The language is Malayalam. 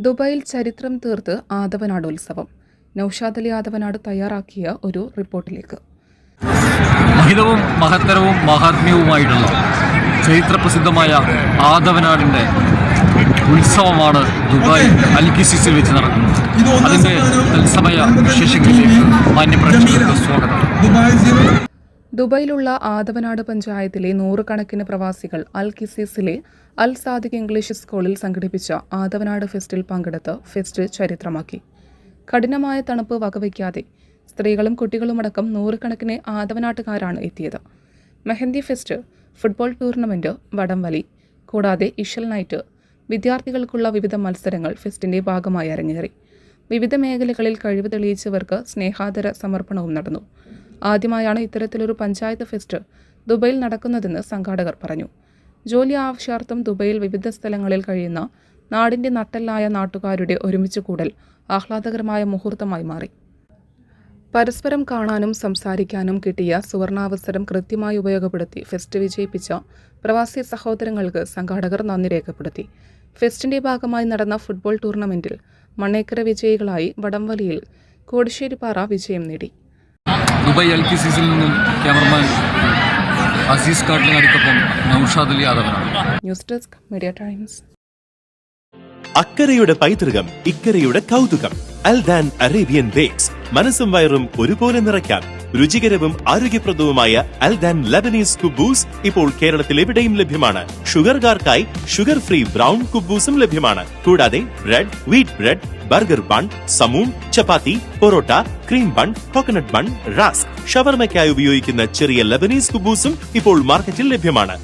ദുബായിൽ ചരിത്രം തീർത്ത് ആദവനാട് ഉത്സവം. നൌഷാദ് അലി ആദവനാട് തയ്യാറാക്കിയ ഒരു റിപ്പോർട്ടിലേക്ക്. മഹിതവും മഹത്തരവും മഹാത്മ്യവുമായിട്ടുള്ള ചരിത്രപ്രസിദ്ധമായ ആദവനാടിൻ്റെ ഉത്സവമാണ് ദുബായ് അൽഖിസിസിൽ വെച്ച് നടക്കുന്നത്. അതിൻ്റെ തത്സമയ വിശേഷങ്ങളിലേക്ക് മാന്യപ്രേക്ഷകർക്ക് സ്വാഗതം. ദുബായിലുള്ള ആദവനാട് പഞ്ചായത്തിലെ നൂറുകണക്കിന് പ്രവാസികൾ അൽഖിസിസിലെ അൽ സാദിഖ് ഇംഗ്ലീഷ് സ്കൂളിൽ സംഘടിപ്പിച്ച ആദവനാട് ഫെസ്റ്റിൽ പങ്കെടുത്ത് ഫെസ്റ്റ് ചരിത്രമാക്കി. കഠിനമായ തണുപ്പ് വകവയ്ക്കാതെ സ്ത്രീകളും കുട്ടികളുമടക്കം നൂറുകണക്കിന് ആദവനാട്ടുകാരാണ് എത്തിയത്. മെഹന്തി ഫെസ്റ്റ്, ഫുട്ബോൾ ടൂർണമെന്റ്, വടംവലി കൂടാതെ ഇഷൽ നൈറ്റ്, വിദ്യാർത്ഥികൾക്കുള്ള വിവിധ മത്സരങ്ങൾ ഫെസ്റ്റിന്റെ ഭാഗമായി അരങ്ങേറി. വിവിധ മേഖലകളിൽ കഴിവ് തെളിയിച്ചവർക്ക് സ്നേഹാദര സമർപ്പണവും നടന്നു. ആദ്യമായാണ് ഇത്തരത്തിലൊരു പഞ്ചായത്ത് ഫെസ്റ്റ് ദുബൈയിൽ നടക്കുന്നതെന്ന് സംഘാടകർ പറഞ്ഞു. ജോലി ആവശ്യാർത്ഥം ദുബൈയിൽ വിവിധ സ്ഥലങ്ങളിൽ കഴിയുന്ന നാടിന്റെ നട്ടെല്ലായ നാട്ടുകാരുടെ ഒരുമിച്ച് കൂടൽ ആഹ്ലാദകരമായ മുഹൂർത്തമായി മാറി. പരസ്പരം കാണാനും സംസാരിക്കാനും കിട്ടിയ സുവർണാവസരം കൃത്യമായി ഉപയോഗപ്പെടുത്തി ഫെസ്റ്റ് വിജയിപ്പിച്ച പ്രവാസി സഹോദരങ്ങൾക്ക് സംഘാടകർ നന്ദി രേഖപ്പെടുത്തി. ഫെസ്റ്റിന്റെ ഭാഗമായി നടന്ന ഫുട്ബോൾ ടൂർണമെന്റിൽ മണ്ണേക്കര വിജയികളായി വടംവലിയിൽ കോടിശ്ശേരിപ്പാറ വിജയം നേടി. ദുബായ് അൽഖിസിസിൽ നിന്നും ക്യാമറമാൻ അസീസ് കാട്ടിലങ്ങാടിക്കൊപ്പം Noushad Ali Adavanad. News desk media times. അക്കരയുടെ പൈതൃകം, ഇക്കരയുടെ കൗതുകം. അൽദാൻ അറേബ്യൻ ബേക്സ്. മനസ്സും വയറും ഒരുപോലെ നിറയ്ക്കാൻ രുചികരവും ആരോഗ്യപ്രദവുമായ അൽദാൻ ലബനീസ് കുബൂസ് ഇപ്പോൾ കേരളത്തിൽ എവിടെയും ലഭ്യമാണ്. ഷുഗർകാർക്കായി ഷുഗർ ഫ്രീ ബ്രൗൺ കുബൂസും ലഭ്യമാണ്. കൂടാതെ bread, wheat bread, burger bun, സമൂൺ, chapati, parotta, cream bun, coconut bun, rusk, ഷവർമയ്ക്കായി ഉപയോഗിക്കുന്ന ചെറിയ ലബനീസ് കുബൂസും ഇപ്പോൾ മാർക്കറ്റിൽ ലഭ്യമാണ്.